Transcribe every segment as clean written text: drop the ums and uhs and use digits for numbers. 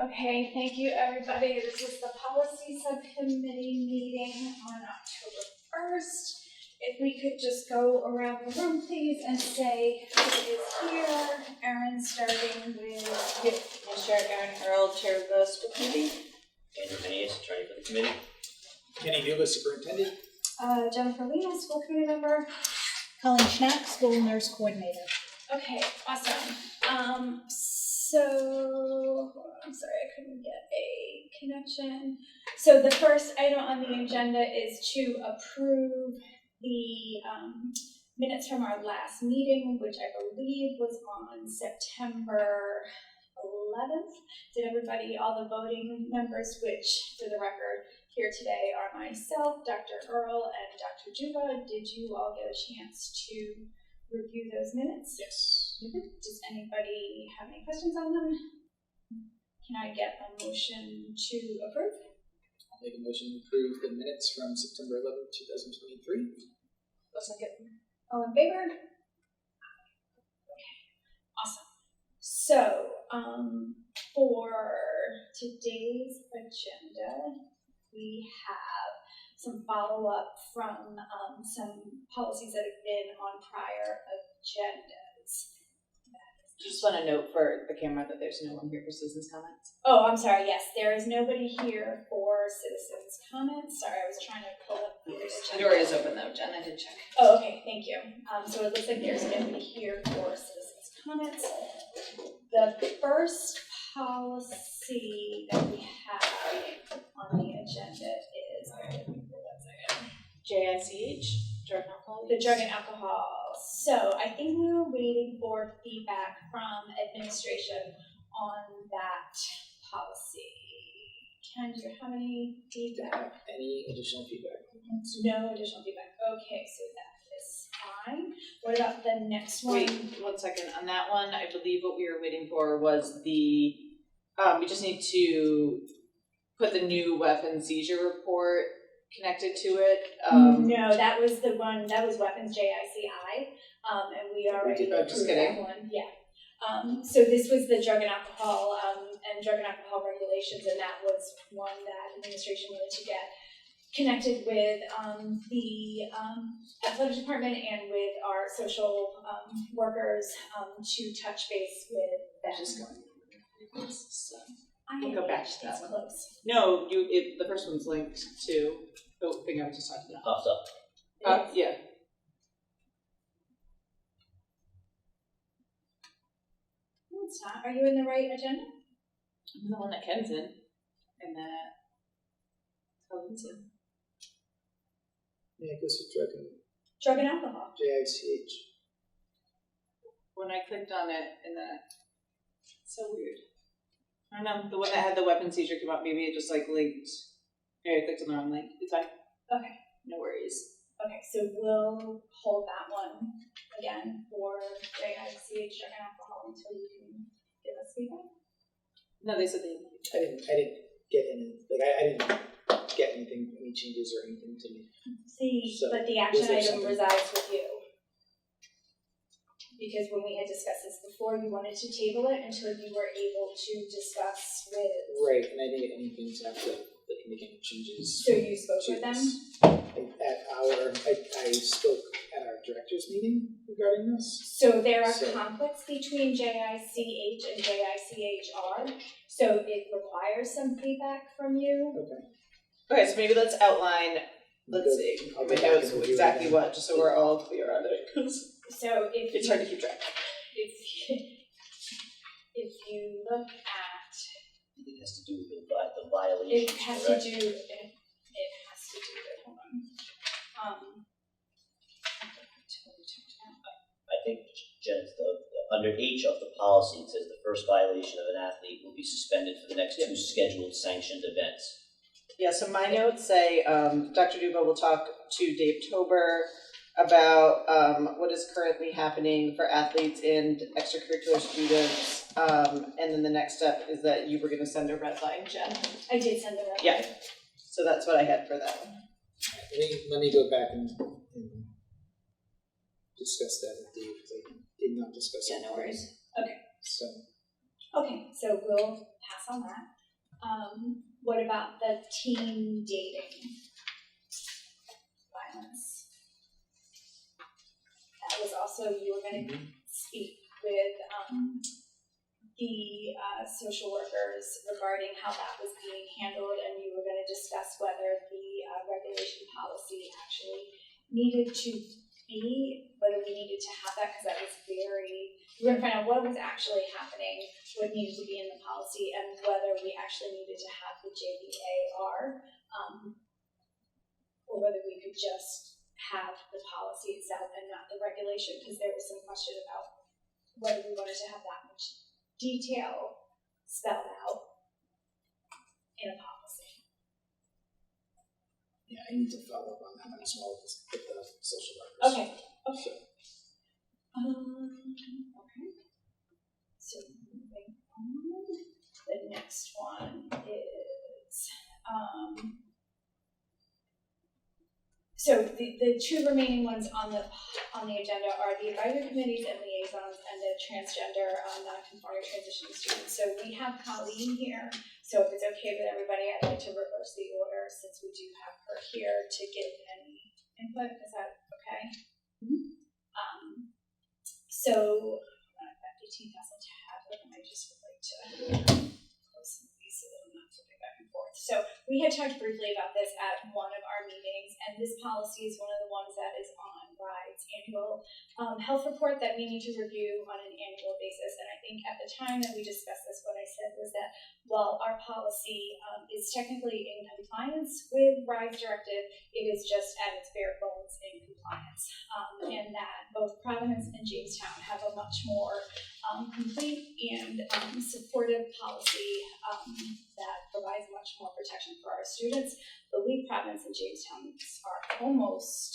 Okay, thank you, everybody. This is the policy subcommittee meeting on October 1st. If we could just go around the room, please, and say who is here. Erin, starting with you. Chair Erin Earl, Chair of the School Committee. Andrew Mayes, Attorney for the Committee. Kenny Duba, Superintendent. Jennifer Lena, School Committee Member. Colleen Schnack, School Nurse Coordinator. Okay, awesome. So, I'm sorry, I couldn't get a connection. So the first item on the agenda is to approve the minutes from our last meeting, which I believe was on September 11th. Did everybody, all the voting members, which for the record here today are myself, Dr. Earl, and Dr. Juba, did you all get a chance to review those minutes? Yes. Does anybody have any questions on them? Can I get a motion to approve? I'll make a motion to approve the minutes from September 11th, 2023. I'll second. All in favor? Okay, awesome. So, for today's agenda, we have some follow-up from some policies that have been on prior agendas. Just want to note for the camera that there's no one here for citizens' comments. Oh, I'm sorry. Yes, there is nobody here for citizens' comments. Sorry, I was trying to pull up the The door is open though, Jen. I did check. Oh, okay. Thank you. So it looks like there's nobody here for citizens' comments. The first policy that we have on the agenda is JICH, drug and alcohol. the drug and alcohol. So I think we were waiting for feedback from administration on that policy. Ken, do you have any feedback? Any additional feedback? No additional feedback. Okay, so that is fine. What about the next one? Wait 1 second. On that one, I believe what we were waiting for was the, we just need to put the new weapon seizure report connected to it. No, that was the one, that was weapons JICI, and we already Oh, just approved kidding. that one. Yeah. So this was the drug and alcohol regulations, and that was one that administration wanted to get connected with the athletic department and with our social workers to touch base with them. Just going. So I we'll go back to that it's one. close. No, the first one's linked to the thing I was just talking about. Pops up. Yeah. No, it's not. Are you in the right agenda? I'm the one that Ken's in, and that Colin's in. Yeah, it goes to drug and Drug and alcohol. JICH. When I clicked on it, and that, it's so weird. I don't know, the one that had the weapon seizure came up, maybe it just like linked. Maybe I clicked on the wrong link. It's fine. Okay. No worries. Okay, so we'll hold that one again for JICH drug and alcohol until you can give us feedback. No, they said they. I didn't get any. Like I didn't get anything, any changes or anything to me. So, but the action was there item something- resides with you. Because when we had discussed this before, you wanted to table it until you were able to discuss with. Right, and I didn't get anything to have to make any changes. So you spoke with them? I spoke at our directors meeting regarding this. So there are So- conflicts between JICH and JICHR, so it requires some feedback from you. Okay, so maybe let's outline. Let's see. I'll My go back notes and review exactly it. what, just so we're all clear on it, because So it's hard to keep track. If you look at, It has to do with the violation. it has to do with, hold on. I think, Jen, under H of the policy, it says the first violation of an athlete will be suspended for the next 2 scheduled sanctioned events. Yeah, so my notes say Dr. Duba will talk to Dave Tober about what is currently happening for athletes and extracurricular students. And then the next step is that you were going to send a red line, Jen. I did send the record. Yeah. So that's what I had for that one. Let me go back and discuss that with Dave, because I did not discuss it. Yeah, no worries. Okay. So Okay, so we'll pass pass on that. What about the teen dating violence? That was also, you were gonna speak with, the social workers regarding how that was being handled, and you were gonna discuss whether the regulation policy actually needed to be, whether we needed to have that, because that was very, we were gonna find out what was actually happening, what needed to be in the policy, and whether we actually needed to have the JBAR, or whether we could just have the policy itself and not the regulation, because there was some question about whether we wanted to have that much detail spelled out in a policy. Yeah, I need to follow up on that one as well with the social workers. Okay. So, Okay. So moving on, the next one is, so the two remaining ones on the agenda are the advisory committees and liaisons and the transgender non-conforming transitioning students. So we have Colleen here. So if it's okay with everybody, I'd like to reverse the order since we do have her here to give any input. Is that okay? So that 18 doesn't have it, and I just would like to close some of these so that I'm not flipping back and forth. So we had talked briefly about this at one of our meetings, and this policy is one of the ones that is on RIDE's annual health report that we need to review on an annual basis. And I think at the time that we discussed this, what I said was that while our policy is technically in compliance with RIDE's directive, it is just at its bare bones in compliance, and that both Providence and Jamestown have a much more complete and supportive policy that provides much more protection for our students. I believe Providence and Jamestown are almost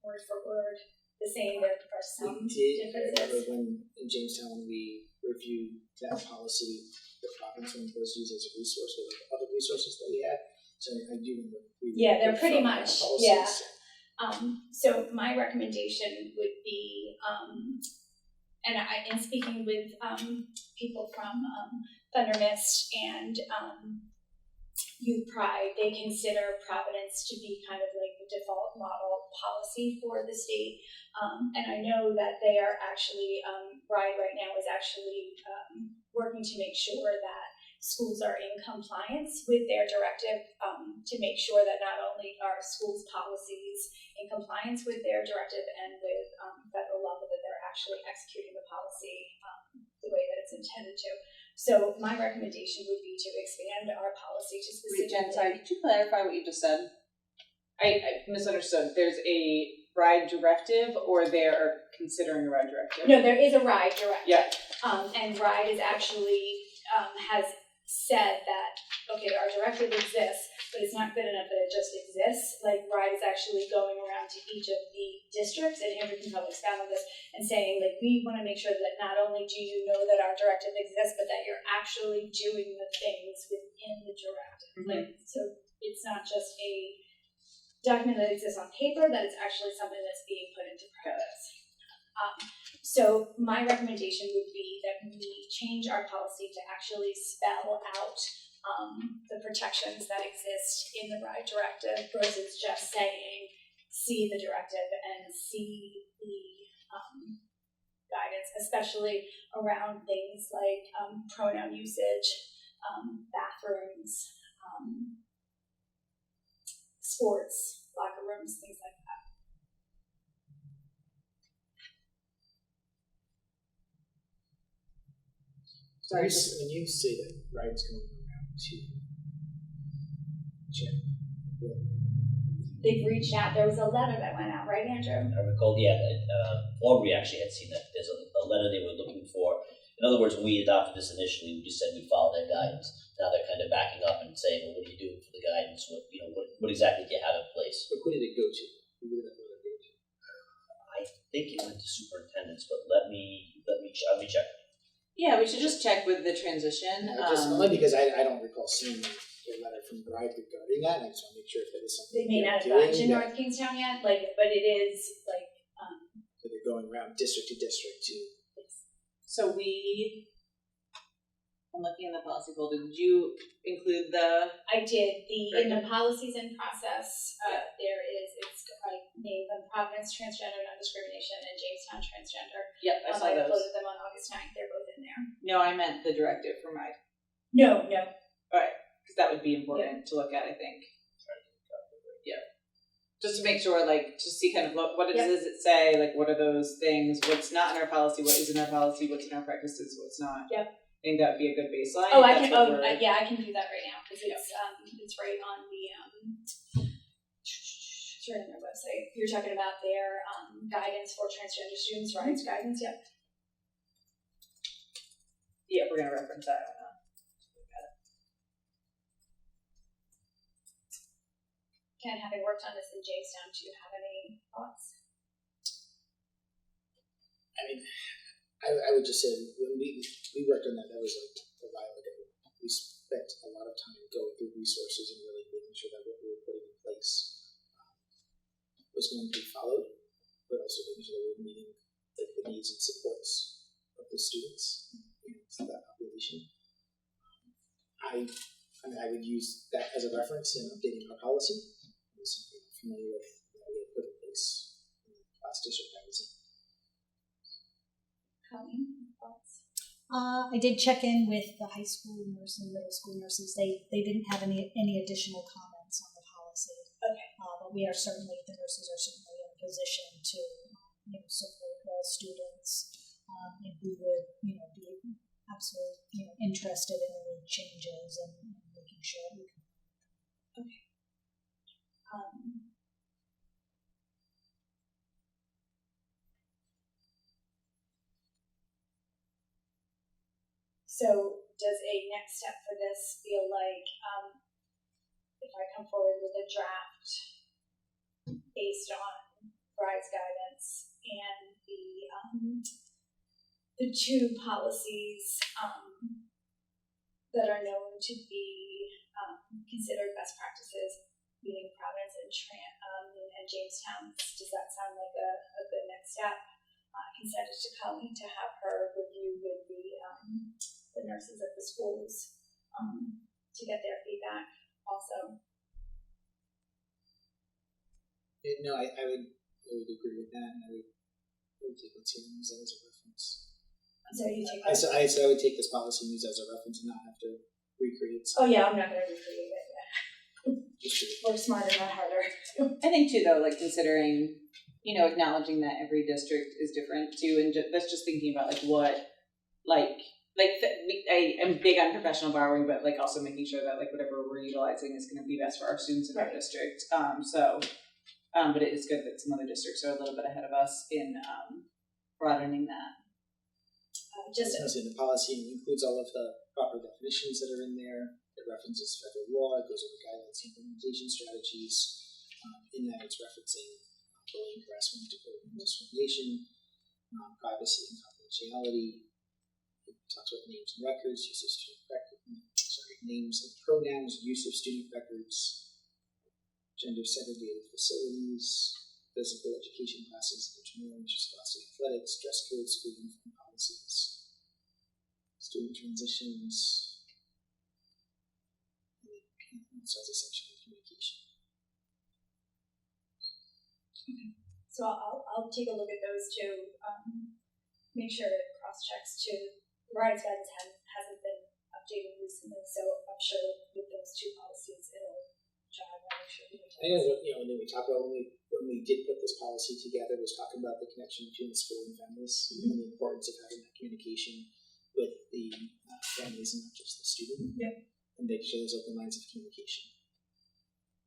word for word the same. There are some I remember differences. when in Jamestown we reviewed that policy, the province one was used as a resource with other resources that we had. So I do remember. Yeah, they're pretty from much, policies. yeah. So my recommendation would be, and in speaking with people from Thunder Mist and Youth Pride, they consider Providence to be kind of like the default model policy for the state. And I know that they are actually, RIDE right now is actually working to make sure that schools are in compliance with their directive, to make sure that not only are schools' policies in compliance with their directive and with federal law, but that they're actually executing the policy the way that it's intended to. So my recommendation would be to expand our policy to Wait, specifically. Jen, sorry, could you clarify what you just said? I misunderstood. There's a RIDE directive, or they are considering a RIDE directive? No, there is a RIDE directive. Yeah. And RIDE is actually, has said that, okay, our directive exists, but it's not good enough that it just exists. Like, RIDE is actually going around to each of the districts, and Andrew can probably expound on this, and saying, like, we want to make sure that not only do you know that our directive exists, but that you're actually doing the things within the directive. Mm-hmm. Like, so it's not just a document that exists on paper, that it's actually something that's being put into practice. So my recommendation would be that we change our policy to actually spell out the protections that exist in the RIDE directive versus just saying, see the directive and see the guidance, especially around things like pronoun usage, bathrooms, sports, locker rooms, things like that. Sorry, when you say that RIDE's going around to check. They've reached out. There was a letter that went out, right, Andrew? I recall, yeah, Aubrey actually had seen that there's a letter they were looking for. In other words, when we adopted this initially, we just said we follow their guidance. Now they're kind of backing up and saying, well, what are you doing for the guidance? What exactly do you have in place? But who did it go to? Who did that letter go to? I think it went to superintendents, but let me check. Yeah, we should just check with the transition. Only because I don't recall seeing a letter from RIDE regarding that, and I just want to make sure if that is something They may not have gotten to North Kingstown yet, but it is that they're going around district to district to. So we I'm looking in the policy folder. Did you include the? I did, in the policies and process, there is, I named them Providence Transgender Non-Discrimination and Jamestown Transgender. Yep, I saw I those. uploaded them on August 9th, they're both in there. No, I meant the directive for my, No, because that would be important to look at, I think. Yeah. Just to make sure, like, to see kind of what it does it say, like, what are those things, what's not in our policy, what is in our policy, what's in our practices, what's not. Yep. I think that would be a good baseline. Oh, if I that's can, what we're- I can do that right now, because it's right on the, it's right on their website. You're talking about their, guidance for transgender students, rights guidance, yep. Yeah, we're gonna reference that. Ken, having worked on this in Jamestown, do you have any thoughts? I mean, I would just say when we worked on that was like a while ago. We spent a lot of time going through resources and really making sure that what we were putting in place was going to be followed, but also making sure that we were meeting the needs and supports of the students and that population. I would use that as a reference in updating our policy. It was something I'm familiar with that we had put in place in the last district I was in. Colleen, thoughts? I did check in with the high school nurse and middle school nurses. They didn't have any additional comments on the policy. Okay. But the nurses are certainly in a position to support all students, and we would be absolutely interested in any changes and making sure we can. Okay. So does a next step for this feel like, if I come forward with a draft based on Bride's guidance and the two policies that are known to be considered best practices, meaning Providence and Jamestown, does that sound like a good next step? I can send it to Colleen to have her review with the nurses at the schools to get their feedback also. No, I would agree with that, and I would take what's here and use that as a reference. So you take I would take this policy and use it as a reference and not have to recreate Oh something. yeah, I'm not going to recreate it. Work smarter, not harder. I think too, though, like considering, acknowledging that every district is different too, and that's just thinking about I am big on professional borrowing, but like also making sure that like whatever we're utilizing is going to be best for our students in our district. But it is good that some other districts are a little bit ahead of us in broadening that. The policy includes all of the proper definitions that are in there. It references federal law. It goes over guidelines and implementation strategies. In that, it's referencing bullying, harassment, discrimination, privacy and confidentiality. It talks about names and records, use of student names and pronouns, use of student records, gender segregated facilities, physical education classes, intramural interscholastic athletics, dress code, school uniform policies, student transitions. So as a section of communication. Okay. So I'll take a look at those two. Make sure it cross checks too. Bride's guidance hasn't been updated recently, so I'm sure with those two policies it'll jive. I'm sure I know when we talked about when we did put this policy together, was talking about the connection between the school and families and the importance of having that communication with the families and not just the student. Yep. And making sure there's open lines of communication.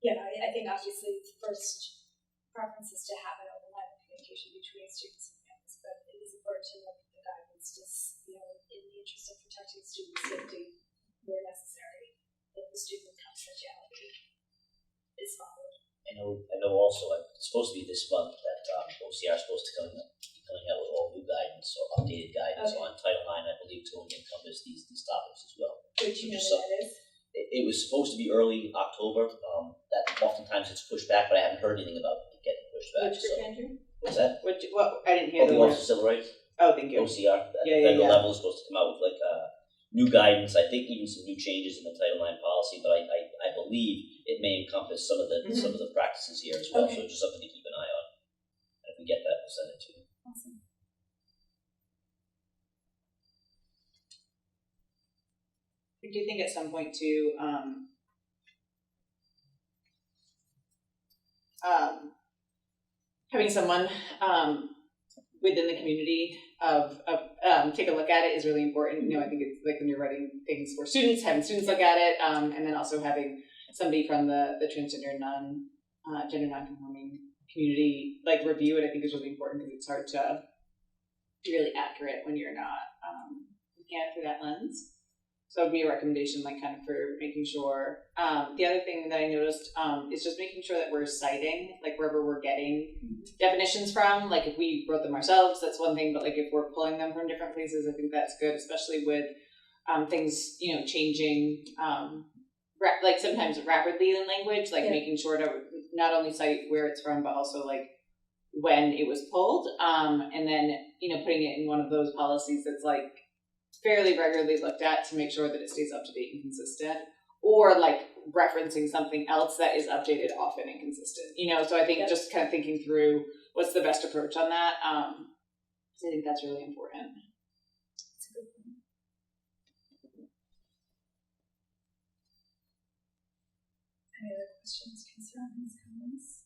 Yeah, I think obviously the first preference is to have an open line of communication between students and families, but it is important to look at the guidance just, in the interest of protecting student safety where necessary, that the student confidentiality is followed. I know also, it's supposed to be this month that OCR is supposed to be coming out with all new guidance or updated guidance on Title IX, I believe, to encompass these topics as well. Which you know what that is? It was supposed to be early October. That oftentimes it's pushed back, but I haven't heard anything about it getting pushed back. Which group, Andrew? What's that? I didn't hear the Office word. of Civil Rights. Oh, thank you. OCR. At Yeah, the federal yeah. level is supposed to come out with new guidance, I think even some new changes in the Title IX policy, but I believe it may encompass some of the practices here as well, Okay. so just something to keep an eye on. And if we get that, we'll send it to you. Awesome. I do think at some point too, having someone within the community of take a look at it is really important. You know, I think it's like when you're writing things for students, having students look at it, and then also having somebody from the transgender gender non-conforming community like review it. I think is really important because it's hard to be really accurate when you're not looking at it through that lens. So it would be a recommendation, like kind of for making sure. The other thing that I noticed is just making sure that we're citing, like wherever we're getting definitions from. Like if we wrote them ourselves, that's one thing. But like if we're pulling them from different places, I think that's good, especially with things, you know, changing, like sometimes rapidly in language. Like making sure to not only cite where it's from, but also like when it was pulled, and then you know putting it in one of those policies that's like fairly regularly looked at to make sure that it stays up to date and consistent, or like referencing something else that is updated often and consistent, you know. So I think just kind of thinking through what's the best approach on that. I think that's really important. That's a good point. Any other questions, concerns, comments?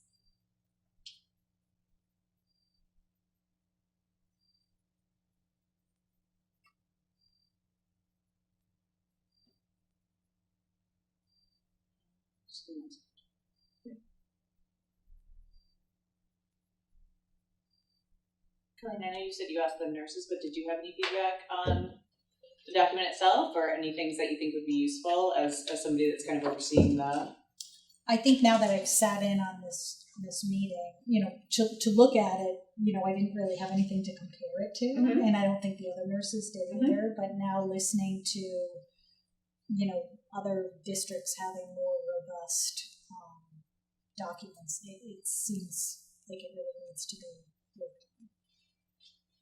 Colleen, I know you said you asked the nurses, but did you have any feedback on the document itself, or any things that you think would be useful as somebody that's kind of overseeing the? I think now that I've sat in on this meeting, you know, to look at it, you know, I didn't really have anything to compare it to, and I don't think the other nurses did either. But now listening to, you know, other districts having more robust documents, it seems like it really needs to be looked at.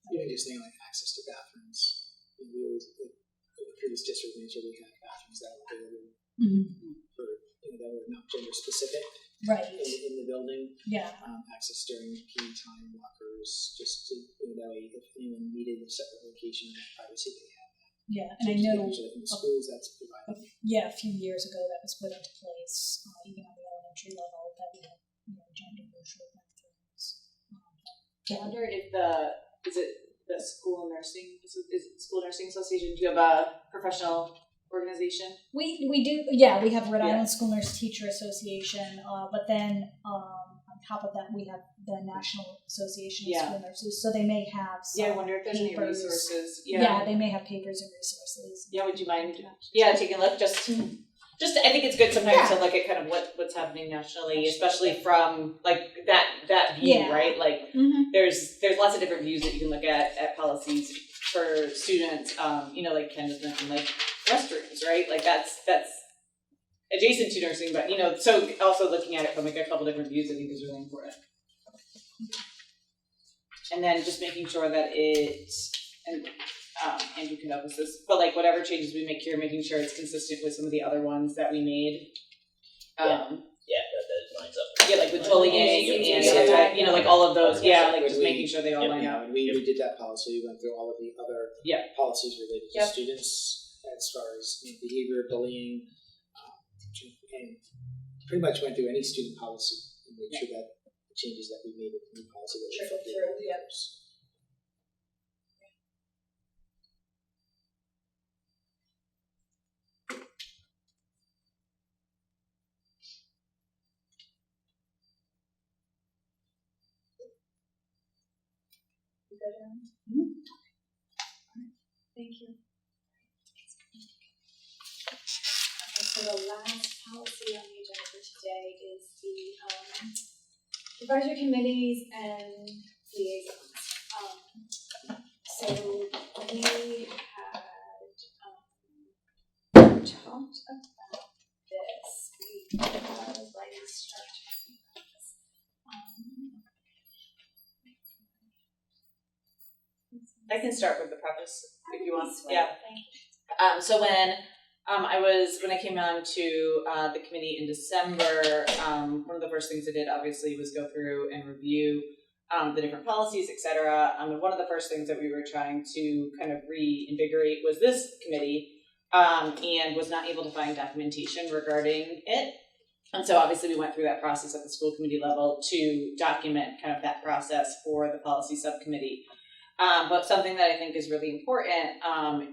Even just things like access to bathrooms. We always, in the previous district, made sure we had bathrooms that were available for, you know, that were not gender specific. Right. In the building. Yeah. Access during PE time, lockers, just to, you know, that way if anyone needed a separate location and privacy, they had that. Yeah, and I know in the schools that's provided. a few years ago that was put into place, even on the elementary level, that we had, you know, gender neutral bathrooms. I wonder if is it the school nursing association? Do you have a professional organization? We do, yeah. We have Rhode Island School Nurse Teacher Association, but then on top of that, we have the National Association of School Nurses. So they may have some I wonder if there's any resources. Yeah, they may have papers and resources. Yeah, would you mind? Taking a look. Just I think it's good sometimes to look at kind of what's happening nationally, especially from like that view, right? Like there's lots of different views that you can look at policies for students. You know, like Ken was mentioning, like restrooms, right? Like that's adjacent to nursing, but you know, so also looking at it from like a couple different views, I think is really important. And then just making sure that Andrew can help us this, but like whatever changes we make here, making sure it's consistent with some of the other ones that we made. That lines up. Yeah, like with bullying and you know, like all of those. Yeah, like just making sure they all line up. When we did that policy, we went through all of the other policies related to students as far as, you know, behavior, bullying, and pretty much went through any student policy and made sure that the changes that we made with the new policy were reflected in the others. Thank you. Okay, so the last policy on the agenda for today is the advisory committees and liaisons. So we had talked about this. We had like structure. I can start with the preface if you want. Yeah. Thank you. So when I came on to the committee in December, one of the first things I did obviously was go through and review the different policies, et cetera. And one of the first things that we were trying to kind of reinvigorate was this committee, and was not able to find documentation regarding it. And so obviously we went through that process at the school committee level to document kind of that process for the policy subcommittee. But something that I think is really important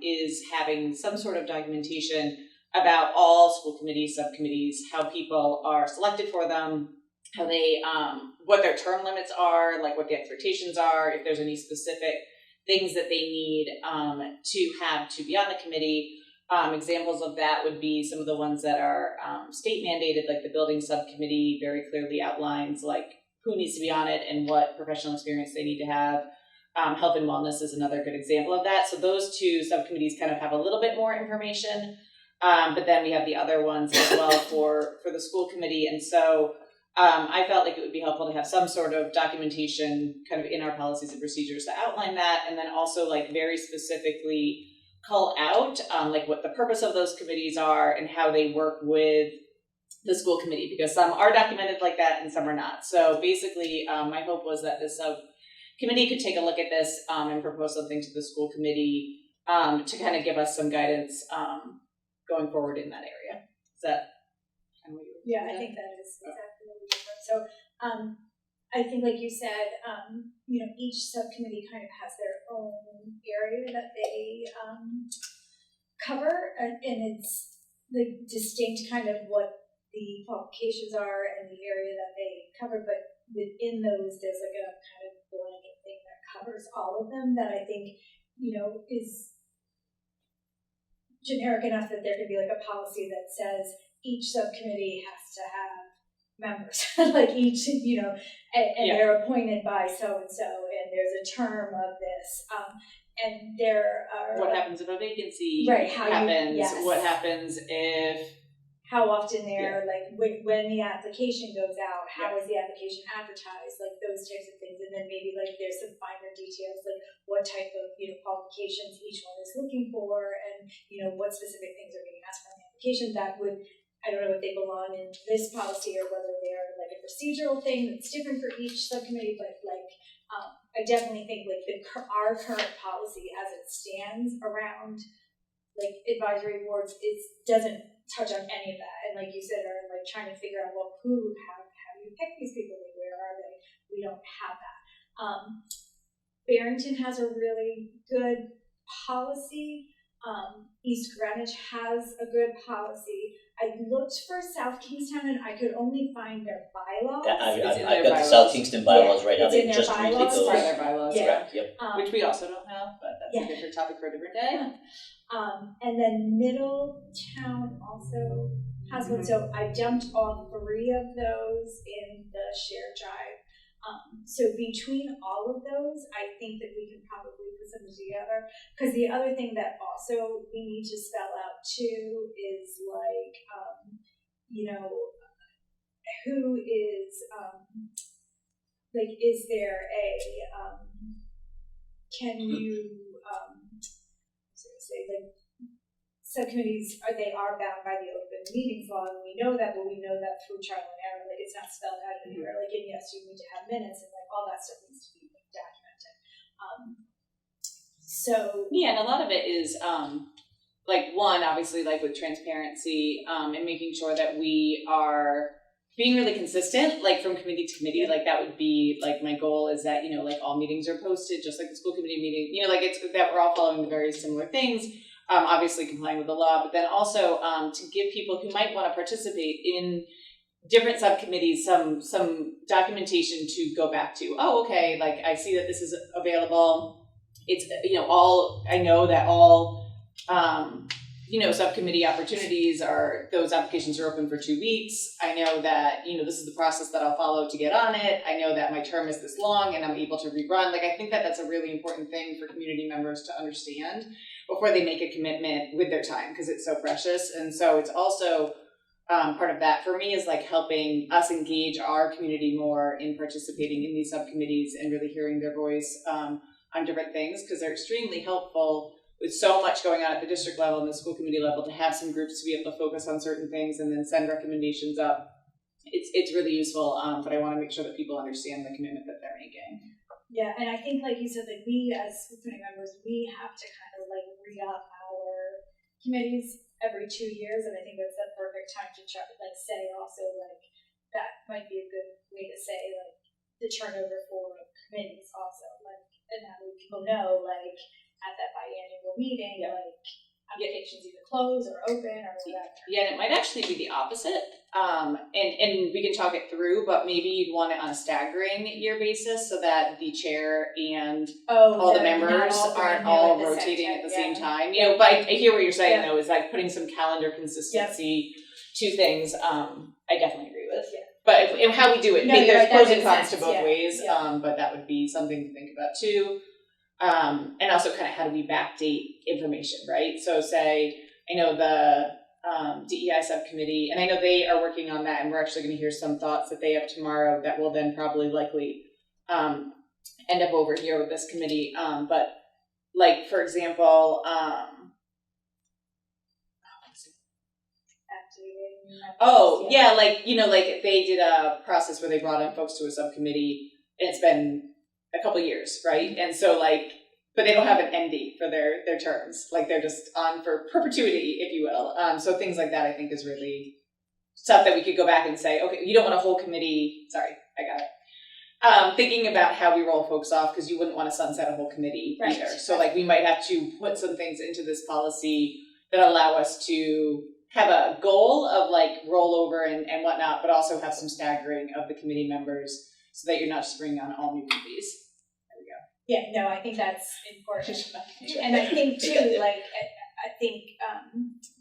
is having some sort of documentation about all school committees, subcommittees, how people are selected for them, how they, what their term limits are, like what the expectations are, if there's any specific things that they need to have to be on the committee. Examples of that would be some of the ones that are state mandated, like the building subcommittee very clearly outlines like who needs to be on it and what professional experience they need to have. Health and wellness is another good example of that. So those two subcommittees kind of have a little bit more information, but then we have the other ones as well for the school committee. And so I felt like it would be helpful to have some sort of documentation kind of in our policies and procedures to outline that, and then also like very specifically call out like what the purpose of those committees are and how they work with the school committee, because some are documented like that and some are not. So basically my hope was that this committee could take a look at this and propose something to the school committee to kind of give us some guidance going forward in that area. Is that kind of what you were Yeah, I think that is exactly what we did. So I think, like you said, you know, each subcommittee kind of has their own area that they cover, and it's the distinct kind of what the qualifications are and the area that they cover, but within those, there's like a kind of blanket thing that covers all of them that I think, you know, is generic enough that there could be like a policy that says each subcommittee has to have members, like each, you know, and they're appointed by so-and-so, and there's a term of this, and there are... What happens if a vacancy happens? What happens if... How often they're, like, when the application goes out, how is the application advertised, like those types of things, and then maybe like there's some finer details, like what type of, you know, qualifications each one is looking for, and, you know, what specific things are being asked from the application that would, I don't know if they belong in this policy or whether they're like a procedural thing that's different for each subcommittee, but like, I definitely think like our current policy as it stands around like advisory boards doesn't touch on any of that, and like you said, are like trying to figure out, well, how do you pick these people, like where are they? We don't have that. Barrington has a really good policy. East Greenwich has a good policy. I looked for South Kingstown and I could only find their bylaws. I've got the South Kingston bylaws right now. It's in They their just redid bylaws. those. Part of their bylaws, Correct, yep. which we also don't have, but that's a different topic for a different day. And then Middletown also has one. So I dumped all 3 of those in the shared drive. So between all of those, I think that we can probably put something together. Because the other thing that also we need to spell out too is like, you know, who is, like, is there a, can you, say, like, subcommittees are bound by the open meetings law, and we know that, but we know that through trial and error, like it's not spelled out anywhere. Like, and yes, you need to have minutes, and like all that stuff needs to be documented. So yeah, and a lot of it is like one, obviously, like with transparency and making sure that we are being really consistent, like from committee to committee. Like that would be like my goal is that, you know, like all meetings are posted, just like the school committee meeting. You know, like it's that we're all following the very similar things. Obviously complying with the law, but then also to give people who might want to participate in different subcommittees some documentation to go back to. Oh, okay, like I see that this is available. It's, you know, I know that all, you know, subcommittee opportunities those applications are open for 2 weeks. I know that, you know, this is the process that I'll follow to get on it. I know that my term is this long and I'm able to rerun. Like, I think that that's a really important thing for community members to understand before they make a commitment with their time, because it's so precious. And so it's also part of that for me is like helping us engage our community more in participating in these subcommittees and really hearing their voice on different things, because they're extremely helpful with so much going on at the district level and the school committee level, to have some groups to be able to focus on certain things and then send recommendations up. It's really useful, but I want to make sure that people understand the commitment that they're making. Yeah, and I think, like you said, like we as school committee members, we have to kind of like re-up our committees every 2 years, and I think that's the perfect time to try like say also like that might be a good way to say like the turnover for committees also, like, and that way people know like at that biannual meeting, like applications either close or open or whatever. Yeah, and it might actually be the opposite. And we can talk it through, but maybe you'd want it on a staggering year basis so that the chair and all the members aren't all rotating at the same time. You know, but I hear what you're saying though, is like putting some calendar consistency to things. I definitely agree with. Yeah. But and how we do it, there's pros and cons to both ways. But that would be something to think about too. And also kind of how do we backdate information, right? So say, I know the DEI subcommittee, and I know they are working on that, and we're actually going to hear some thoughts that they have tomorrow that will then probably likely end up over here with this committee. But like, for example, like, you know, like they did a process where they brought in folks to a subcommittee, and it's been a couple of years, right? And so like, but they don't have an end date for their terms. Like they're just on for perpetuity, if you will. So things like that I think is really stuff that we could go back and say, okay, you don't want a whole committee. Sorry, I got it. Thinking about how we roll folks off, because you wouldn't want to sunset a whole committee either. So like we might have to put some things into this policy that allow us to have a goal of like rollover and whatnot, but also have some staggering of the committee members so that you're not just bringing on all new committees. Yeah, no, I think that's important. And I think too, like, I think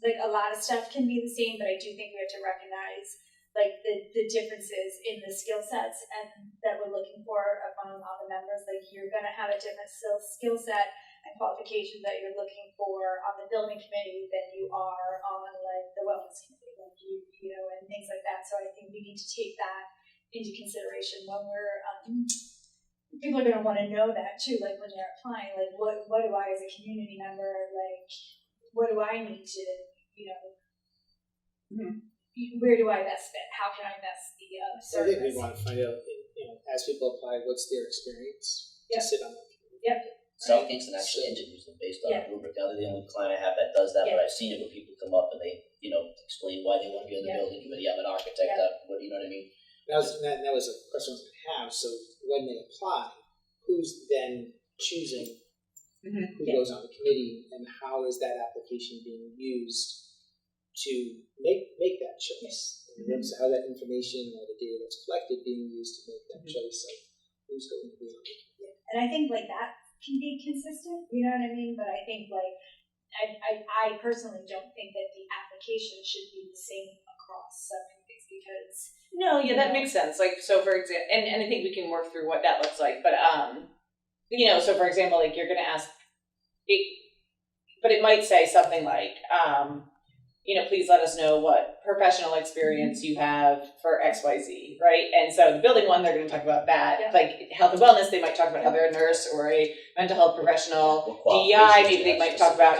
like a lot of stuff can be the same, but I do think we have to recognize like the differences in the skill sets and that we're looking for among all the members. Like you're gonna have a different skill set and qualifications that you're looking for on the building committee than you are on like the wellness committee, like you know, and things like that. So I think we need to take that into consideration when we're people are going to want to know that too, like when they're applying, like what do I as a community member, like what do I need to, you know, where do I best fit? How can I best the service? I think we want to find out, you know, as people apply, what's their experience to sit on that committee. South Kingston actually interviews them based on a rubric. Now they're the only client I have that does that, but I've seen it where people come up and they, you know, explain why they want to be on the building committee. I'm an architect. What do you know what I mean? That was a question I was going to have. So when they apply, who's then choosing who goes on the committee, and how is that application being used to make that choice? And how that information or the data that's collected being used to make that choice of who's going to be on the committee. And I think like that can be consistent, you know what I mean? But I think like I personally don't think that the application should be the same across subcommittees because that makes sense. Like, so for example, and I think we can work through what that looks like, but, you know, so for example, like you're going to ask it, but it might say something like, you know, please let us know what professional experience you have for XYZ, right? And so the building one, they're going to talk about that. Like health and wellness, they might talk about how they're a nurse or a mental health professional. DEI, maybe they might talk about,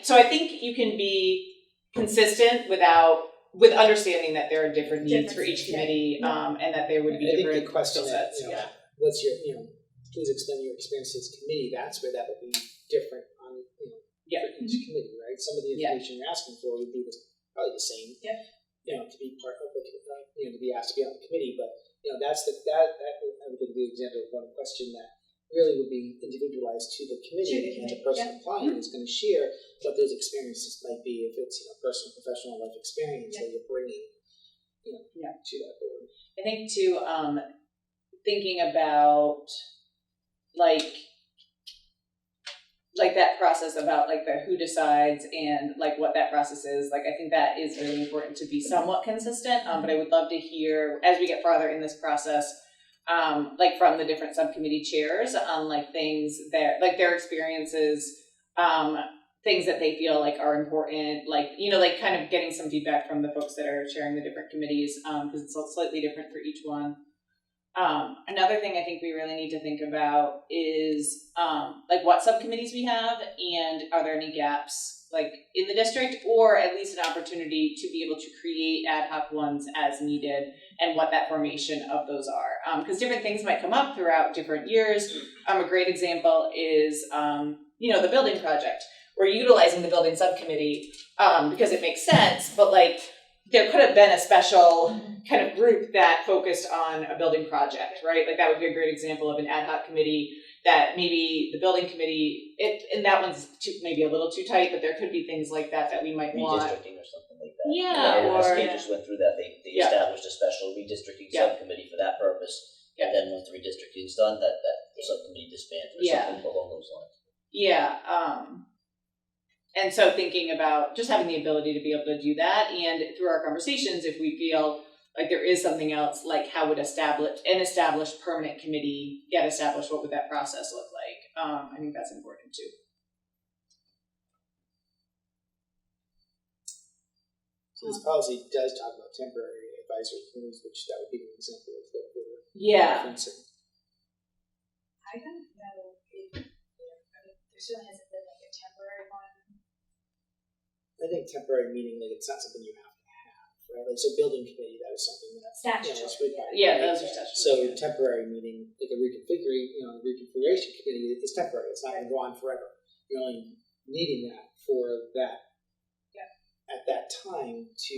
so I think you can be consistent with understanding that there are different needs for each committee, and that there would be different skill sets. You know, what's your, you know, please explain your experience as committee. That's where that would be different on, you know, for each committee, right? Some of the information you're asking for would be probably the same. You know, to be part of the, you know, to be asked to be on the committee, but you know, that I would think would be an example of one question that really would be individualized to the committee, and the person applying is going to share what those experiences might be, if it's, you know, personal, professional life experience that you're bringing, you know, to that board. I think too, thinking about like that process about like the who decides and like what that process is. Like I think that is really important to be somewhat consistent. But I would love to hear as we get farther in this process, like from the different subcommittee chairs on like things that like their experiences, things that they feel like are important, like, you know, like kind of getting some feedback from the folks that are chairing the different committees, because it's slightly different for each one. Another thing I think we really need to think about is like what subcommittees we have, and are there any gaps like in the district, or at least an opportunity to be able to create ad hoc ones as needed, and what that formation of those are. Because different things might come up throughout different years. A great example is the building project. We're utilizing the building subcommittee because it makes sense, but like there could have been a special kind of group that focused on a building project, right? Like that would be a great example of an ad hoc committee that maybe the building committee, and that one's maybe a little too tight, but there could be things like that we might want. Redistricting or something like that. Yeah, NKSD just went through that. They Yeah. established a special redistricting subcommittee for that purpose. Yeah. And then once the redistricting is done, that subcommittee disbands or something along those lines. Yeah. And so thinking about just having the ability to be able to do that, and through our conversations, if we feel like there is something else, like how would an established permanent committee get established? What would that process look like? I think that's important too. So this policy does talk about temporary advisory committees, which that would be an example of what we're referencing. I don't know if there certainly hasn't been like a temporary one. I think temporary meaning like it's not something you have to have, right? Like so building committee, that was something that Statutory, was required. Yeah, right? those are statutory. So temporary meaning like a reconfiguration committee is temporary. It's not going to go on forever. You're only needing that for that at that time to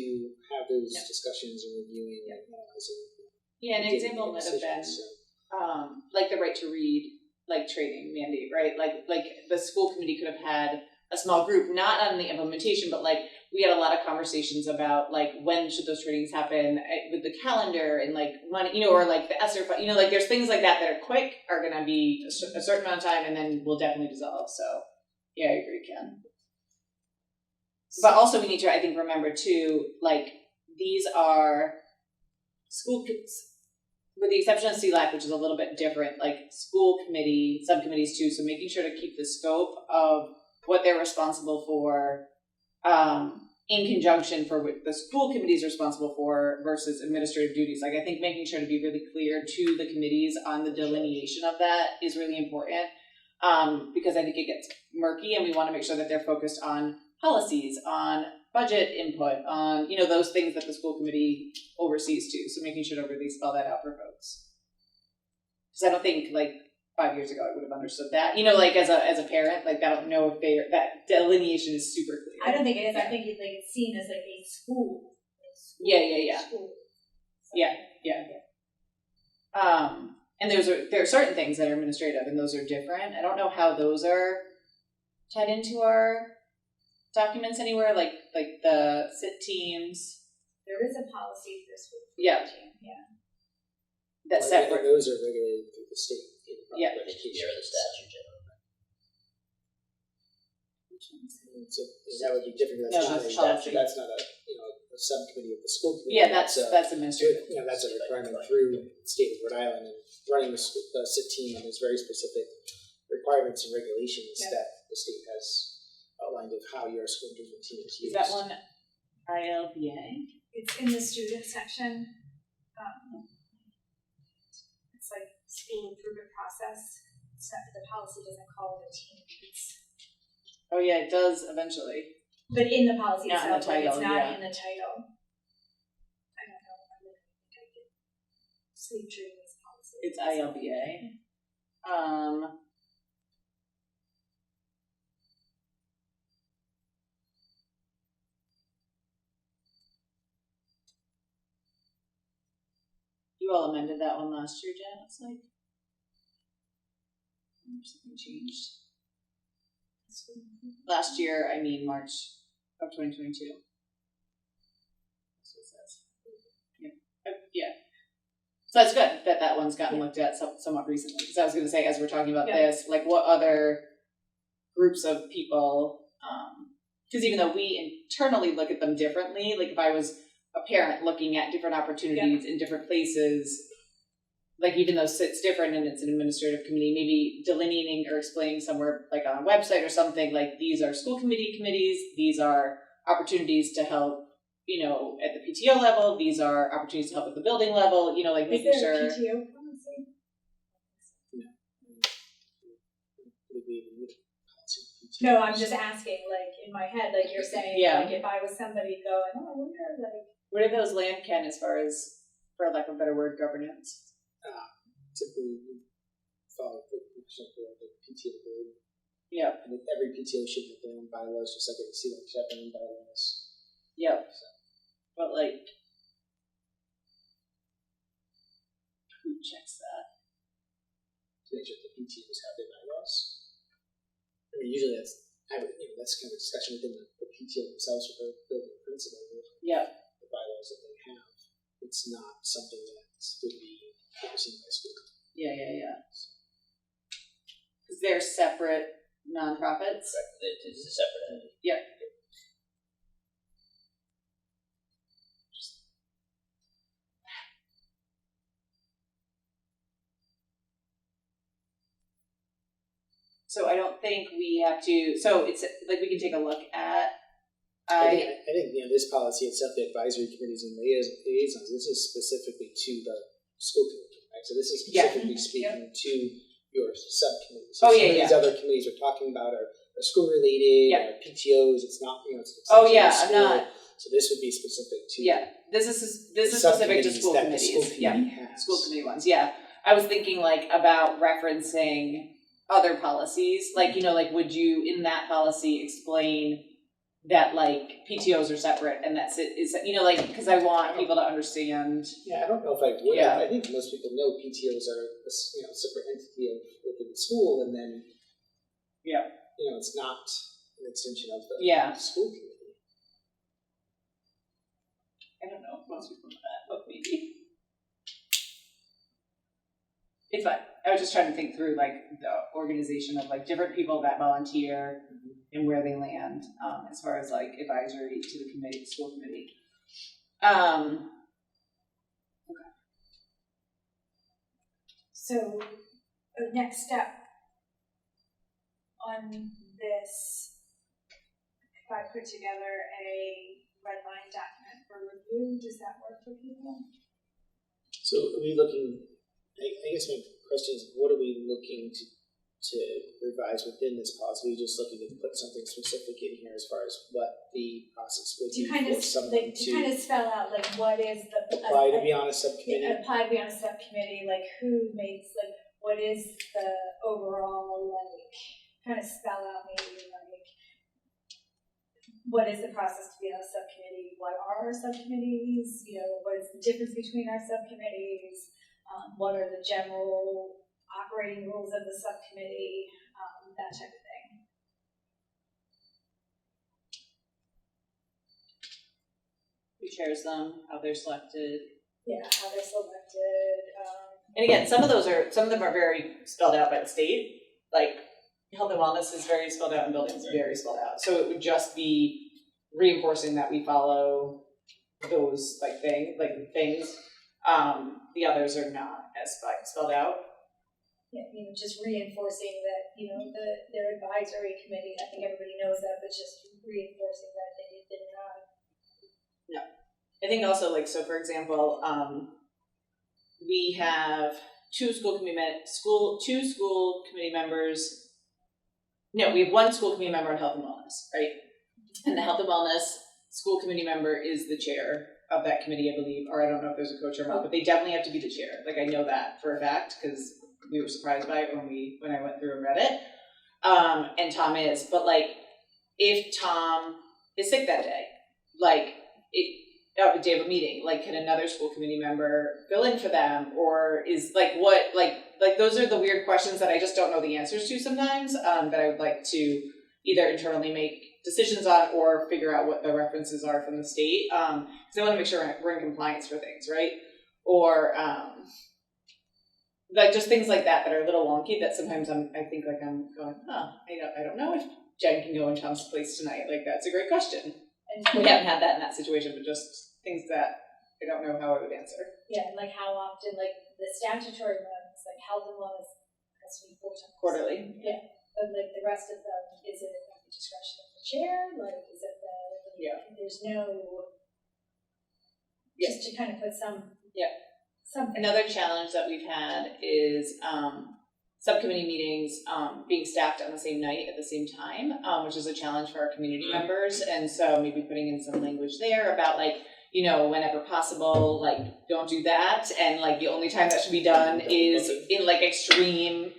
have those discussions and reviewing and analyzing. Yeah, an example might have been like the right to read, like training mandate, right? Like the school committee could have had a small group, not on the implementation, but like we had a lot of conversations about like when should those trainings happen with the calendar and like money, or like the ESSER, like there's things like that are quick, are going to be a certain amount of time, and then will definitely dissolve. So yeah, I agree, Ken. But also we need to, I think, remember too, like these are school kids, with the exception of CLAC, which is a little bit different, like school committee, subcommittees too. So making sure to keep the scope of what they're responsible for in conjunction for what the school committee is responsible for versus administrative duties. Like I think making sure to be really clear to the committees on the delineation of that is really important, because I think it gets murky, and we want to make sure that they're focused on policies, on budget input, on those things that the school committee oversees too. So making sure to really spell that out for folks, because I don't think like 5 years ago I would have understood that. Like as a parent, like I don't know if that delineation is super clear. I don't think it is. I think it's seen as like a school. Yeah. School. Yeah. And there are certain things that are administrative, and those are different. I don't know how those are tied into our documents anywhere, like the SIT teams. There is a policy for school. Yeah. That's separate. Those are regulated through the state. Yeah. They take care of the statute generally. So that would be different. No, That's that's not policy. that's not a subcommittee of the school committee. Yeah, that's administrative. That's a requirement through the state of Rhode Island, and running the SIT team, and there's very specific requirements and regulations that the state has outlined of how your school improvement team is used. Is that one ILBA? It's in the student section. It's like school improvement process. The policy doesn't call it a team. Oh yeah, it does eventually. But in the policy Not in the itself, like, it's title, not yeah. in the title. I don't know. I think I could sleep through this policy. It's ILBA. You all amended that one last year, Jen, it's like. Something changed. Last year, I mean March of 2022. That's what it says. Yeah. So that's good that one's gotten looked at somewhat recently. Because I was going to say, as we're talking about this, like what other groups of people, because even though we internally look at them differently, like if I was a parent looking at different opportunities in different places, like even though it's different and it's an administrative committee, maybe delineating or explaining somewhere like on a website or something, like these are school committees, these are opportunities to help, at the PTO level, these are opportunities to help at the building level, like making sure. Is there a PTO policy? we even need a policy on PTOs. No, I'm just asking, like, in my head, like you're saying, Yeah. like, if I was somebody going, oh, I wonder, like, Where do those land, Ken, as far as, for lack of a better word, governance? Typically, we follow the professional board, the PTO board. Yep. And every PTO should have their own bylaws, just like every CLEC should have their own bylaws. Yep. But like, who checks that? To make sure the PTOs have their bylaws. I mean, usually that's kind of a discussion within the PTO themselves with the building principal of Yep. the bylaws that they have. It's not something that would be overseen by school. Yeah. Because they're separate nonprofits. It's a separate entity. Yep. So I don't think we have to. So it's like we can take a look at. I think this policy itself, the advisory committees and liaisons, this is specifically to the school committee, right? So this is specifically speaking to your subcommittees. So Oh, some yeah, of these other committees we're talking about are school related, or PTOs. It's not, it's Oh yeah, school. I'm not. So this would be specific to This is specific to school that committees. The school committee has. School committee ones. Yeah, I was thinking like about referencing other policies. Like like would you in that policy explain that like PTOs are separate and that's it is like because I want people to understand. Yeah, I don't know if I would. Yeah. I think most people know PTOs are a separate entity within the school, and then it's not an extension of the school committee. I don't know if most people know that, but maybe. It's fine. I was just trying to think through like the organization of like different people that volunteer and where they land as far as like advisory to the committee, school committee. Okay. so the next step on this, if I put together a red line document for review, does that work for people? So are we looking, I guess my question is, what are we looking to revise within this policy? Are we just looking to put something specific in here as far as what the process would be for someone to kind of spell out like what is the apply to be on a subcommittee? Apply to be on a subcommittee, like who makes, like what is the overall, like kind of spell out maybe like what is the process to be on a subcommittee, what are our subcommittees, what is the difference between our subcommittees, what are the general operating rules of the subcommittee, that type of thing. Who chairs them, how they're selected. Yeah, how they're selected. And again, some of them are very spelled out by the state. Like health and wellness is very spelled out and buildings is very spelled out. So it would just be reinforcing that we follow those things. The others are not as spelled out. Yeah, just reinforcing that, their advisory committee, I think everybody knows that, but just reinforcing that they're not. No. I think also, so for example, we have two school committee members. No, we have one school committee member on health and wellness, right? And the health and wellness school committee member is the chair of that committee, I believe, or I don't know if there's a co-chair or not, but they definitely have to be the chair. Like I know that for a fact because we were surprised by it when I went through and read it. And Tom is, but if Tom is sick that day, the day of a meeting, can another school committee member fill in for them, or is those are the weird questions that I just don't know the answers to sometimes. That I would like to either internally make decisions on or figure out what the references are from the state. Because I want to make sure we're in compliance for things, right? Or just things like that are a little wonky that sometimes I'm going, I don't know if Jen can go in Tom's place tonight. That's a great question. And we haven't had that in that situation, but just things that I don't know how I would answer. Yeah, and how often, the statutory ones, health and wellness has to be 4 times Quarterly. Yeah, but the rest of them, is it at the discretion of the chair? Is it there's no, just to kind of put some. Yeah. Something. Another challenge that we've had is subcommittee meetings being stacked on the same night at the same time, which is a challenge for our community members. And so maybe putting in some language there about like, whenever possible, like don't do that. And like the only time that should be done is in like extreme,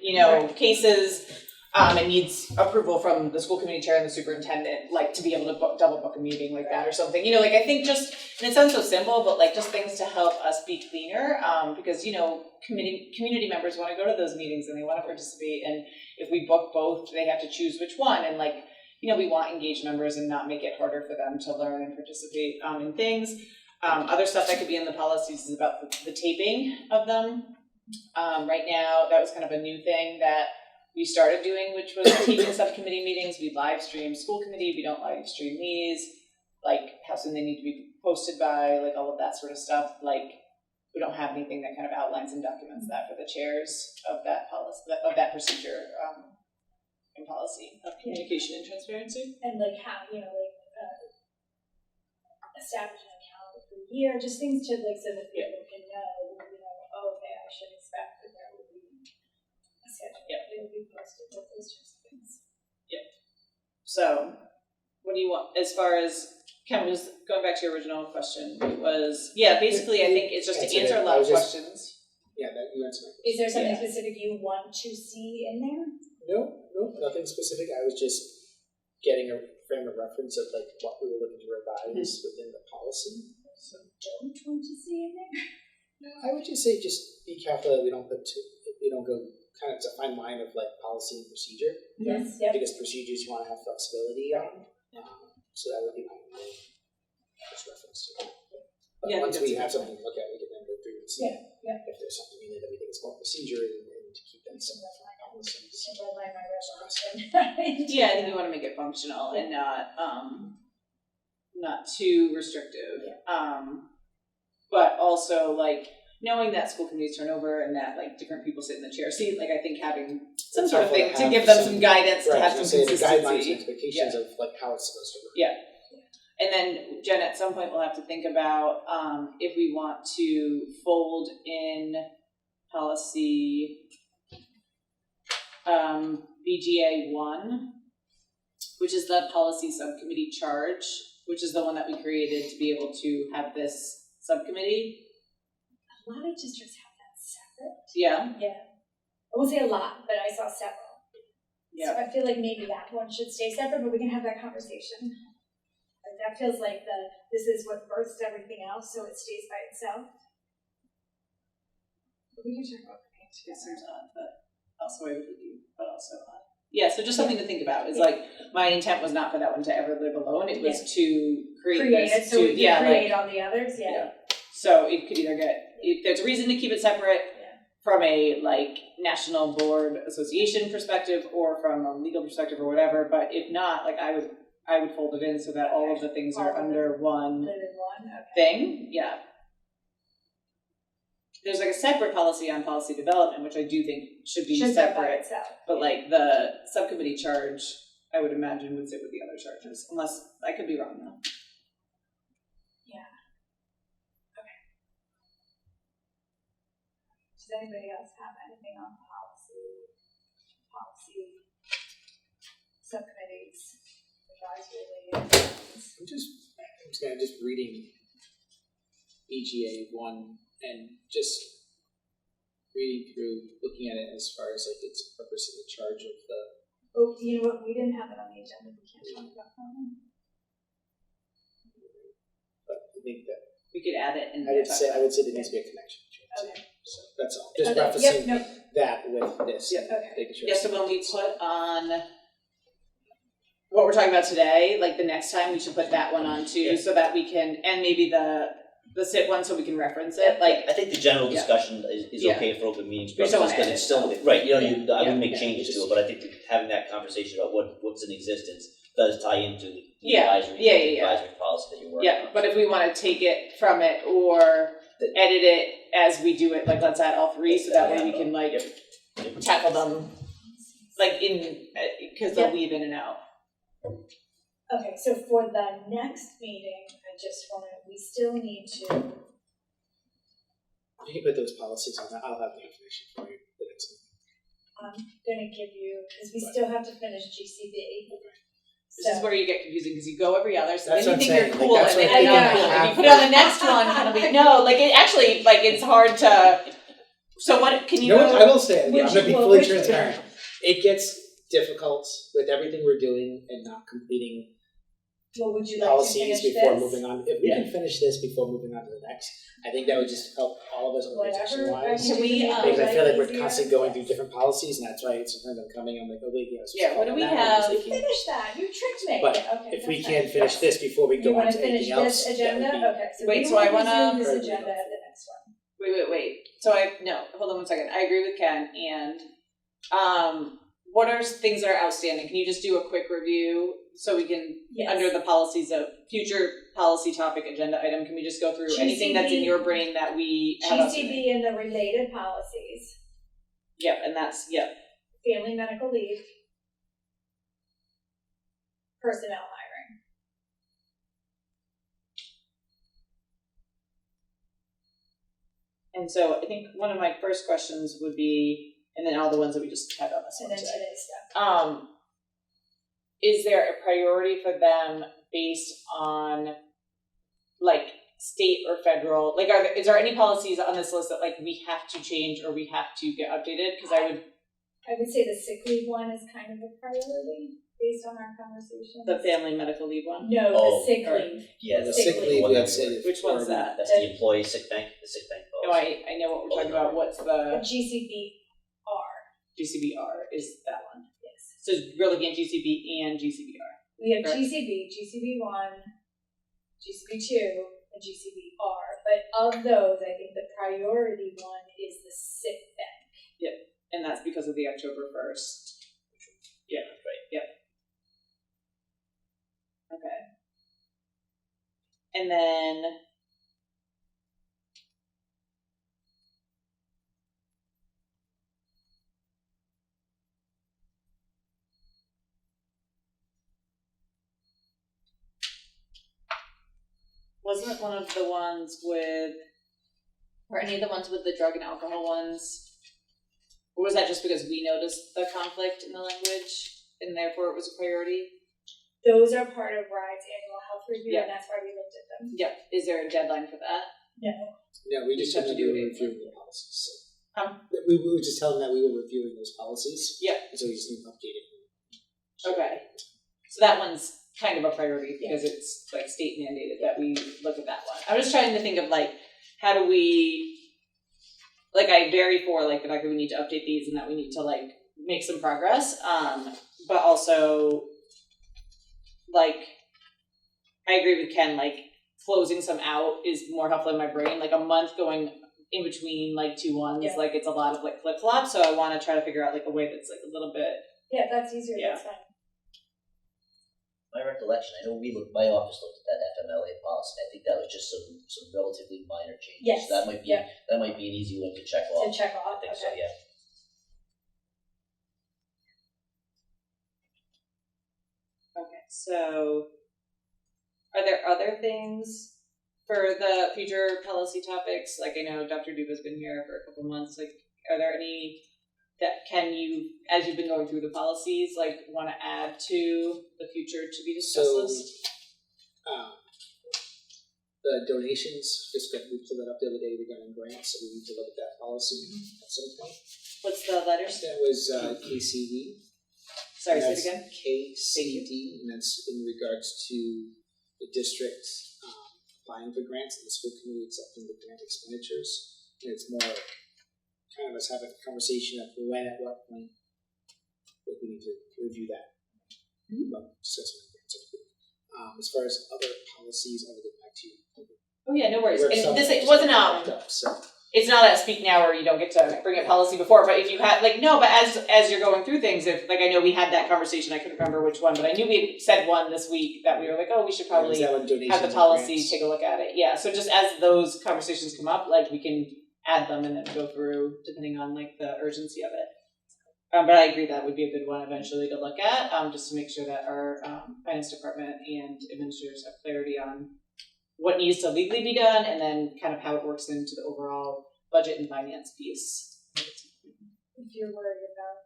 cases. It needs approval from the school committee chair and the superintendent, like to be able to double book a meeting like that or something. I think just, and it sounds so simple, but like just things to help us be cleaner, because, community members want to go to those meetings and they want to participate. And if we book both, they have to choose which one. And like, we want engaged members and not make it harder for them to learn and participate in things. Other stuff that could be in the policies is about the taping of them. Right now, that was kind of a new thing that we started doing, which was taping subcommittee meetings. We live stream school committee. We don't live stream these. Like how soon they need to be posted by, like all of that sort of stuff. Like we don't have anything that kind of outlines and documents that for the chairs of that policy, of that procedure and policy of communication and transparency. And like how, establish an account for the year, just things to like so that people can know, okay, I should expect that there will be a schedule. Yep. It will be posted with those sorts of things. Yep. So, what do you want as far as Ken was going back to your original question? It was basically I think it's just to answer a lot of questions. Yeah, that you answered. Is there something specific you want to see in there? No, nothing specific. I was just getting a frame of reference of like what we were looking to revise within the policy. So don't want to see in there? No, I would just say just be careful that we don't go kind of to a fine line of like policy and procedure. Yes. Yep. Because procedures you want to have flexibility on. So that would be my first reference to that. But once we have something to look at, we can then go through and see if there's something in there that we think is more procedure and to keep that simple policies. Yeah, I think we want to make it functional and not too restrictive. But also like knowing that school committees turn over and that like different people sit in the chair seat, like I think having some sort of thing to give them some guidance, to have some consistency. Guidelines and expectations of like how it's supposed to work. Yeah. And then Jen, at some point we'll have to think about if we want to fold in policy BGA 1, which is the policy subcommittee charge, which is the one that we created to be able to have this subcommittee. A lot of districts have that separate. Yeah. Yeah. I won't say a lot, but I saw several. Yeah. So I feel like maybe that one should stay separate, but we can have that conversation. Like that feels like this is what births everything else, so it stays by itself. But we can talk about it. It seems odd, but also I would agree, but also odd. Yeah, so just something to think about is like my intent was not for that one to ever live alone. It was to create this, it so we can create all the others. Yeah. So it could either if there's a reason to keep it separate from a like national board association perspective or from a legal perspective or whatever, but if not, like I would fold it in so that all of the things are under one thing. Yeah. There's like a separate policy on policy development, which I do think should be separate. But like the subcommittee charge, I would imagine would sit with the other charges, unless I could be wrong though. Yeah. Okay. Does anybody else have anything on policy subcommittees, advisory? I'm just reading BGA 1 and just reading through, looking at it as far as like its purpose and the charge of the. Oh, you know what? We didn't have it on the agenda. We can't talk about that one. But I think that we could add it, and I would say there needs to be a connection between the two. Okay. So that's all. Just prefacing that with this. Yep. Making sure. Yeah. So when we put on what we're talking about today, like the next time, we should put that one on too, so that we can, and maybe the SIT one, so we can reference it. Like I think the general discussion is okay for open meetings purposes because it's still right. I wouldn't make changes to it, but I think having that conversation about what's in existence does tie into the advisory policy that you're working on. But if we want to take it from it or edit it as we do it, like let's add all three, so that way we can like tackle them like in because they'll weave in and out. Okay, so for the next meeting, we still need to. You can put those policies on that. I'll have the information for you the next I'm gonna give you, because we still have to finish GCB. This is where you get confusing because you go every other, so That's then you what I'm think you're saying, cool like, and that's then what you're I not think cool. I If you put it on the next one, it'll be no. Like it actually, like it's hard to. So what can you? You know what, I will say, I'm Which- gonna be well, fully which- transparent. It gets difficult with everything we're doing and not completing Well, would you like to policies finish before this? moving on. If we can finish this before moving on to the next, I think that would just help all of us organization Whatever. wise. Can we, Because I feel like we're easier. constantly going through different policies, and that's why sometimes I'm coming, I'm like, oh wait, yes. Yeah, what do we You have? finish that, you tricked me. But Yeah, okay, If we that's can fine. finish this before we You go on wanna to finish anything else, this that agenda? would be. Okay, so Wait, we so I will wanna- resume this Incredibly agenda at helpful. the next one. Wait. So hold on one second. I agree with Ken. And what are things that are outstanding? Can you just do a quick review so we can Yes. under the policies of future policy topic agenda item? Can we just go through anything that's in GCB. your brain that we have outstanding? GCB and the related policies, Yep, and that's family medical leave, personnel hiring. And so I think one of my first questions would be, and then all the ones that we just had on this And one then today. today's stuff. Is there a priority for them based on like state or federal? Like, is there any policies on this list that like we have to change or we have to get updated? Because I would say the sick leave one is kind of a priority based on our conversation. the family medical leave one. No, Oh, the sick or- leave. Yeah, The that's sick sick leave leave, one we that had we said. were- Which one's that? That's the employee sick bank, No, policy. I know what we're talking Oh, about. What's The the GCBR, GCBR? Is that one? yes. So we're looking at GCB and GCBR. We have Correct. GCB, GCB1, GCB2, and GCBR. But of those, I think the priority one is the sick bank. And that's because of the October 1st. Yeah, Right. Okay. And then wasn't it one of the ones with, or any of the ones with the drug and alcohol ones? Or was that just because we noticed the conflict in the language and therefore it was a priority? Those are part of RIDE's annual health review, Yeah. and that's why we looked at them. Yep. Is there a deadline for that? No. No, we just Have have to to do do it. reviewing the policies. Huh? We were just telling them that we were reviewing those policies. Yeah. And so we just need to update it. Okay. So that one's kind of a priority because it's like state mandated that we look at that one. I'm just trying to think of like, how do we, like I vary for like the fact that we need to update these and that we need to like make some progress. But also like, I agree with Ken, like closing some out is more helpful in my brain. Like a month going in between like two ones, Yeah. like it's a lot of like flip flops. So I want to try to figure out like a way that's like a little bit. Yeah, if that's easier, Yeah. that's fine. My recollection, I know my office looked at that FMLA policy, and I think that was just some relatively minor changes. Yes, So that might be, yeah. that might be an easy one to check off. To check off, I think okay. so, yeah. Okay, so are there other things for the future policy topics? Like I know Dr. Duba's been here for a couple months. Like, are there any that can you, as you've been going through the policies, like want to add to the future to be discussed So, list? The donations, we pulled that up the other day regarding grants, so we need to look at that policy at some point. What's the letters? That was KCD. Sorry, And say it again. that's KCD, and that's in regards to the district applying for grants and the school committee accepting the grant expenditures. And it's more kind of us having a conversation of when, at what point, we need to review that. But discuss when grants are approved. As far as other policies, I will get back to you. Oh yeah, no worries. Where And some this things it wasn't popped up, so. it's not a speak now or you don't get to bring a policy before, but if you had like no, but as you're going through things, if like I know we had that conversation, I couldn't remember which one, but I knew we had said one this week that we were like, oh, we should probably Is that on donations have the and policy grants? take a look at it. Yeah. So just as those conversations come up, like we can add them and then go through depending on like the urgency of it. But I agree that would be a good one eventually to look at, just to make sure that our finance department and administrators have clarity on what needs to legally be done and then kind of how it works into the overall budget and finance piece. If you're worried about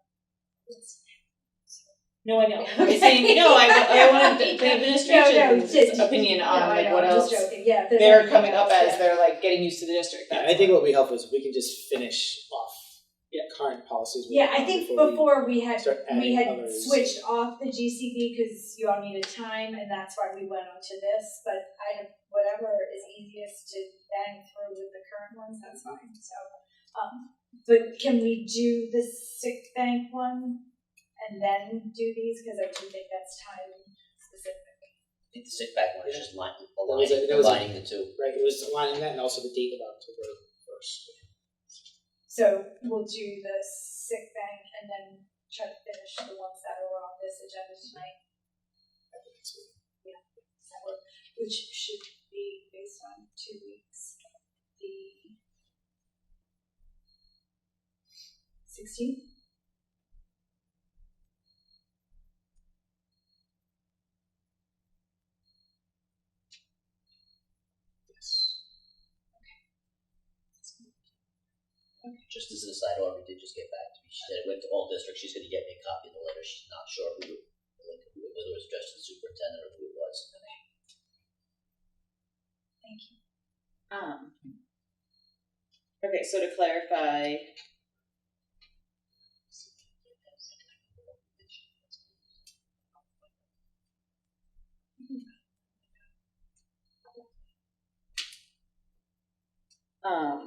No, I know. I'm saying, no, I wanted the administration's opinion on like what else Yeah, they're coming up as they're like getting used to the district. Yeah, I think what would be helpful is if we can just finish off current policies. Yeah, I think before we had others. switched off the GCB because you all needed time, and that's why we went on to this. But I have whatever is easiest to bang through with the current ones. That's fine. So, but can we do the sick bank one and then do these? Because I do think that's time specific. I think the sick back one is just That was aligning the two. Right, it was aligning that and also the date of October 1st. So we'll do the sick bank and then try to finish the ones that are on this agenda tonight. Yeah, that work, which should be based on 2 weeks. The 16th? Just as an aside, Aubrey did just get back to me. She said it went to all districts. She's going to get me a copy of the letter. She's not sure whether it was addressed to the superintendent or who it was. Thank you. Okay, so to clarify, I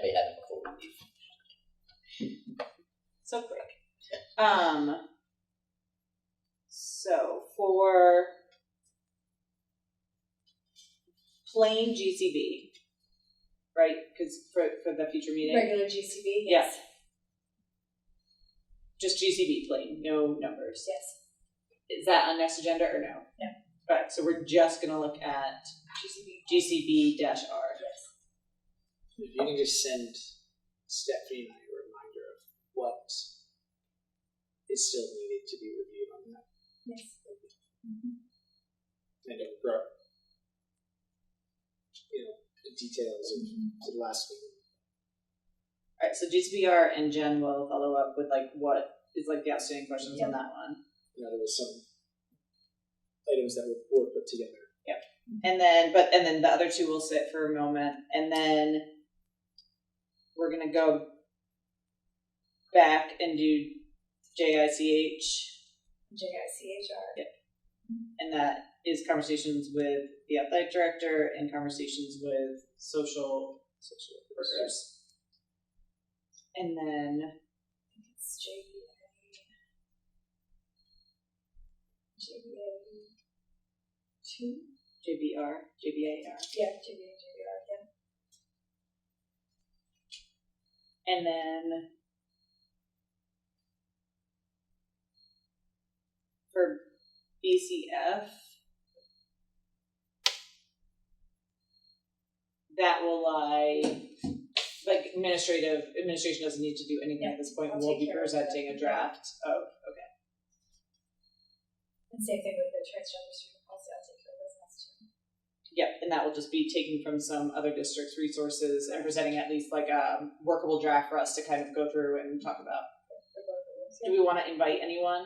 may have it before we leave. so quick. So for plain GCB, right? Because for the future meeting, Regular GCB? Yes. Just GCB plain, no numbers. Yes. Is that on next agenda or no? No. Right, so we're just gonna look at GCB-R. Yes. If you can just send Stephanie and I a reminder of what is still needed to be reviewed on that. Yes. And it brought, the details of the last meeting. Alright, so GCB-R and Jen will follow up with like what is like the outstanding questions on that one. There was some items that were put together. Yep. And then the other two will sit for a moment, and then we're gonna go back and do JICH. JICHR. Yep. And that is conversations with the athletic director and conversations with social workers. And then I think it's JBA 2? JBAR. Yeah, JBAR, yeah. And then for BCF, that will lie, like administration doesn't need to do anything at this point. I'll We'll take be care of presenting that. a draft of, okay. And same thing with the transgender student policy, I'll take care of those ones too. Yep, and that will just be taken from some other districts' resources and presenting at least like a workable draft for us to kind of go through and talk about. Do we want to invite anyone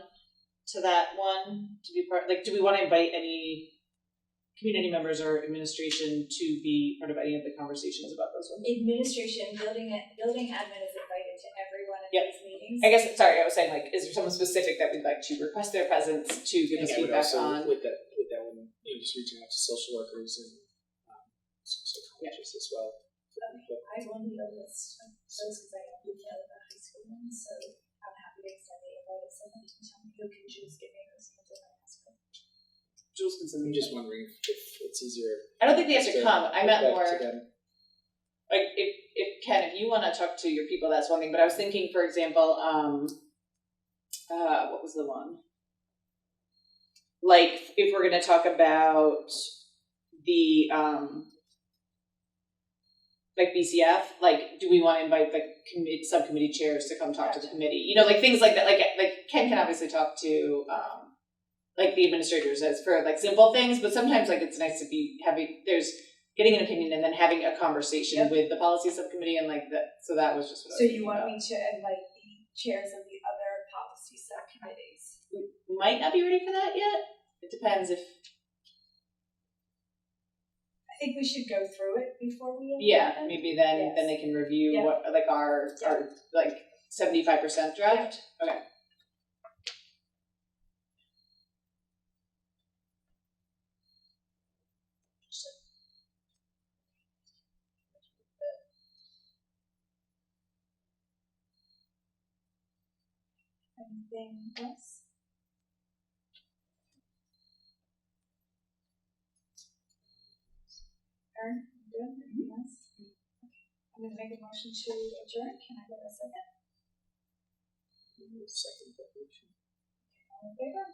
to that one to be part? Like, do we want to invite any community members or administration to be part of any of the conversations about those ones? Administration, building admin is invited to every one of Yep. these meetings. I guess, sorry, I was saying, like, is there someone specific that we'd like to request their presence to give us I would feedback also, on? with that one, just reaching out to social workers and psychologists as well. I will need a list of those because I don't know the high school ones, so I'm happy to extend the invite if someone can tell me who can choose, give me those names if I ask them. Jules can send I'm me. just wondering if it's easier. I don't think they have to come. I meant get back more. to them. Like if Ken, if you want to talk to your people, that's one thing. But I was thinking, for example, what was the one? Like if we're going to talk about the like BCF, like do we want to invite the subcommittee chairs to come talk to the committee? You know, like things like that. Like Ken can obviously talk to like the administrators as for like simple things, but sometimes like it's nice to be getting an opinion and then having a conversation with the policy subcommittee and like that. So that was just what I was So you thinking want about. me to invite the chairs of the other policy subcommittees. We might not be ready for that yet. It depends if, I think we should go through it before we. yeah, implement. maybe then Yes. they can review Yeah. what, like our like 75% draft. Okay. Anything else? Erin, you good? Anything else? I'm gonna make a motion to adjourn. Can I get a second? Second definition. All in favor?